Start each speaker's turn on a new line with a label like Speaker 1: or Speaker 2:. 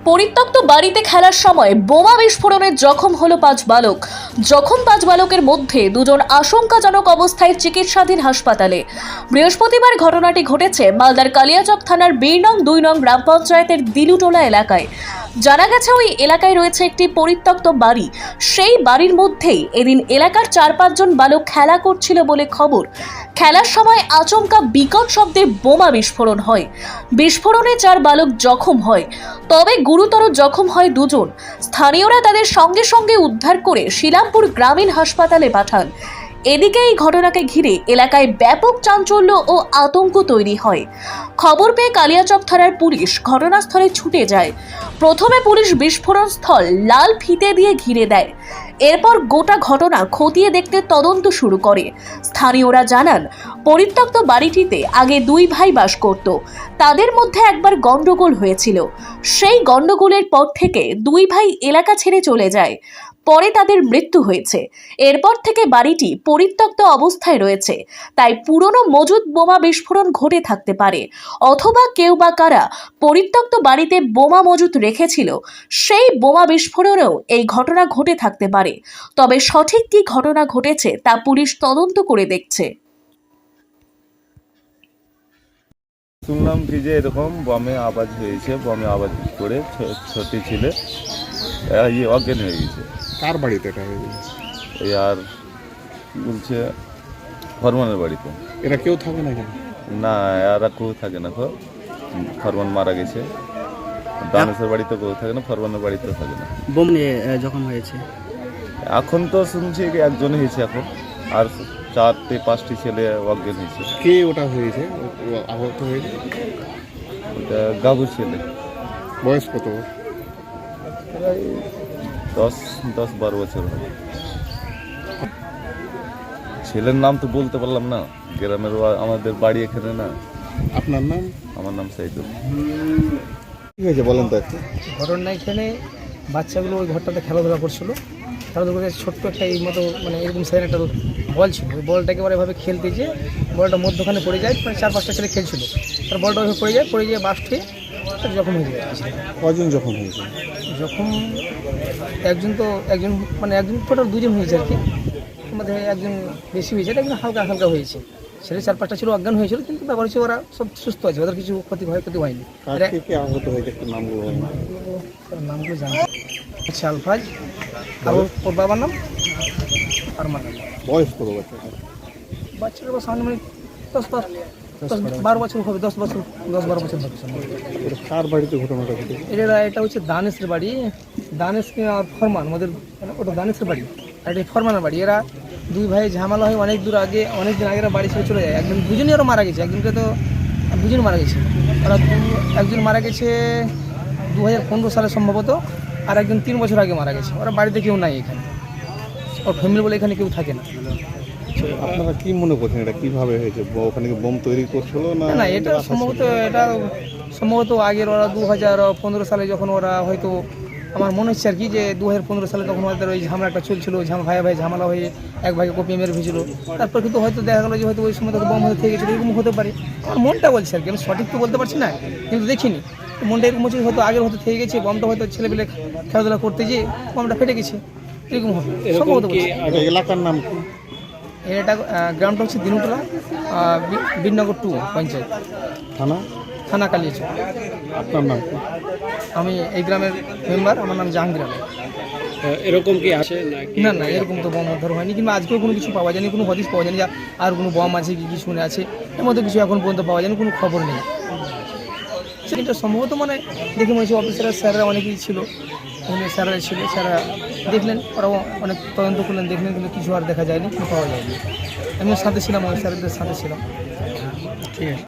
Speaker 1: পরিত্যক্ত বাড়িতে খেলার সময় বোমা বিস্ফোরণে জখম হলো 5 বালক। জখম 5 বালকের মধ্যে দুজন আশঙ্কাজনক অবস্থায় চিকিৎসাধীন হাসপাতালে। বৃহস্পতিবার ঘটনাটি ঘটেছে মালদার কালিয়াচক থানার 2 নং গ্রাম পঞ্চায়েতের দিলুটোলা এলাকায়। জানা গেছে ওই এলাকায় রয়েছে একটি পরিত্যক্ত বাড়ি। সেই বাড়ির মধ্যেই এদিন এলাকার 4-5 জন বালক খেলা করছিল বলে খবর। খেলার সময় আচমকা বিকট শব্দে বোমা বিস্ফোরণ হয়। বিস্ফোরণে 4 বালক জখম হয়, তবে গুরুতর জখম হয় 2 জন। স্থানীয়রা তাদের সঙ্গে সঙ্গে উদ্ধার করে শিলামপুর গ্রামীণ হাসপাতালে পাঠান। এদিকে এই ঘটনাকে ঘিরে এলাকায় ব্যাপক চাঞ্চল্য ও আতঙ্ক তৈরি হয়। খবর পেয়ে কালিয়াচক থানার পুলিশ ঘটনাস্থলে ছুটে যায়। প্রথমে পুলিশ বিস্ফোরণ স্থল লাল ফিতে দিয়ে ঘিরে দেয়। এরপর গোটা ঘটনা খতিয়ে দেখতে তদন্ত শুরু করে। স্থানীয়রা জানান, পরিত্যক্ত বাড়িটিতে আগে 2 ভাই বাস করত। তাদের মধ্যে একবার গন্ডগোল হয়েছিল। সেই গন্ডগোলের পর থেকে 2 ভাই এলাকা ছেড়ে চলে যায়। পরে তাদের মৃত্যু হয়েছে। এরপর থেকে বাড়িটি পরিত্যক্ত অবস্থায় রয়েছে। তাই পুরনো মজুদ বোমা বিস্ফোরণ ঘটে থাকতে পারে, অথবা কেউ বা কারা পরিত্যক্ত বাড়িতে বোমা মজুদ রেখেছিল, সেই বোমা বিস্ফোরণেও এই ঘটনা ঘটে থাকতে পারে। তবে সঠিক কী ঘটনা ঘটেছে তা পুলিশ তদন্ত করে দেখছে।
Speaker 2: শুনলাম কি যে এরকম বমে আওয়াজ হয়েছে, বমে আওয়াজ করে ছোট ছেলে অজ্ঞান হয়ে গেছে।
Speaker 3: কার বাড়িতে এটা হয়ে গেছে?
Speaker 2: এই আর কি বলছে ফরমানের বাড়িতে।
Speaker 3: এরা কেউ থাকে না কেন?
Speaker 2: না, এরা কেউ থাকে না। তো ফরমান মারা গেছে। দানেশের বাড়িতে কেউ থাকে না, ফরমানের বাড়িতেও থাকে না।
Speaker 4: বোম নিয়ে যখন হয়েছে
Speaker 2: এখন তো শুনছি একজন হয়েছে এখন, আর 4-5টি ছেলে অজ্ঞান হয়েছে।
Speaker 3: কে ওটা হয়েছে, আহত হয়েছে?
Speaker 2: ওটা গাবুর ছেলে।
Speaker 3: বয়স কত?
Speaker 2: প্রায় 10-12 বছর হবে। ছেলের নাম তো বলতে পারলাম না, গ্রামের আমাদের বাড়ি এখানে না।
Speaker 3: আপনার নাম?
Speaker 2: আমার নাম সাইদুল।
Speaker 3: কি হয়েছে বলেন তো একটু।
Speaker 5: ঘটনা এখানে বাচ্চাগুলো ওই ঘরটাতে খেলাধুলা করছিল। খেলাধুলা করে ছোট্ট একটা এই মতো মানে এরকম সাইজের একটা বল ছিল। ওই বলটাকে এবার এভাবে খেলতে যে বলটা মধ্যখানে পড়ে যায়, মানে 4-5টা ছেলে খেলছিল। তার বলটা ওইভাবে পড়ে যায় বাস্টে জখম হয়ে যায়।
Speaker 3: কজন যখন হয়েছে?
Speaker 5: যখন একজন মানে একজন টোটাল 2 জন হয়েছে আর কি। আমাদের একজন বেশি হয়েছে, একজন হালকা হালকা হয়েছে। ছেলে 4-5টা ছিল অজ্ঞান হয়েছিল, কিন্তু ব্যাপার হচ্ছে ওরা সব সুস্থ আছে, ওদের কিছু ক্ষতি হয়নি।
Speaker 3: কার থেকে আহত হয়েছে একটু নামগুলো বলেন।
Speaker 5: নামগুলো জানি আচ্ছা, আলফাজ আর ওর বাবার নাম আরমান।
Speaker 3: বয়স কত বাচ্চা?
Speaker 5: বাচ্চারা সামনে মানে 10-12 বছর হবে, 10-12 বছর হবে।
Speaker 3: এটা কার বাড়িতে ঘটনাটা ঘটেছে?
Speaker 5: এটা হচ্ছে দানেশের বাড়ি। দানেশ আর ফরমান, আমাদের ওটা দানেশের বাড়ি আর এটা ফরমানের বাড়ি। এরা 2 ভাই ঝামেলা হয় অনেক দিন আগে এরা বাড়ি ছেড়ে চলে যায়। দুজনই ওরা মারা গেছে। একজনকে তো 2 জন মারা গেছে। ওরা একজন মারা গেছে 2015 সালে সম্ভবত, আর একজন 3 বছর আগে মারা গেছে। ওরা বাড়িতে কেউ নাই এখানে, ওর ফ্যামিলি বলে এখানে কেউ থাকে না।
Speaker 3: আপনারা কি মনে করছেন এটা কিভাবে হয়েছে? ওখানে কি বোম তৈরি করছিল না?
Speaker 5: না, এটা সম্ভবত আগের ওরা 2015 সালে যখন ওরা হয়তো, আমার মনে হচ্ছে আর কি যে 2015 সালে তখন ওদের ওই ঝামেলাটা চলছিল, ভাই ঝামেলা হয়ে এক ভাইকে কপিয়ে মেরে ফেলেছিল। তারপর কিন্তু হয়তো দেখা গেলো যে হয়তো ওই সময় তো বোম হতে থেকে গেছিলো, এরকম হতে পারে। আমার মনটা বলছে আর কি, আমি সঠিক তো বলতে পারছি না, কিন্তু দেখিনি। মনটা এরকম হচ্ছে হয়তো আগের হতে থেকে গেছে, বোমটা হয়তো ছেলেপেলে খেলাধুলা করতে গিয়ে বোমটা ফেটে গেছে, এরকম হবে সম্ভবত।
Speaker 3: এলাকার নাম কি?
Speaker 5: এটা গ্রামটা হচ্ছে দিলুটোলা, 2 নং পঞ্চায়েত, থানা কালিয়াচক।
Speaker 3: আপনার নাম কি?
Speaker 5: আমি এই গ্রামের মেম্বার, আমার নাম জাহাঙ্গীর আলম।
Speaker 4: এরকম কি আছে
Speaker 5: না, এরকম তো বোম উদ্ধার হয়নি, কিংবা আজকেও কোনো কিছু পাওয়া যায়নি, কোনো হদিশ পাওয়া যায়নি আর কোনো বোম আছে কি কিছু আছে এর মধ্যে কিছু এখন পর্যন্ত পাওয়া যায়নি, কোনো খবর নেই। সেটা সম্ভবত মানে দেখে মনে হচ্ছে অফিসাররা স্যাররা অনেকেই ছিল, স্যাররা দেখলেন, ওরাও অনেক তদন্ত করলেন, দেখলেন, কিন্তু কিছু আর দেখা যায়নি, কিছু পাওয়া যায়নি। আমিও সাথে ছিলাম, ওই স্যারদের সাথে ছিলাম। ঠিক আছে।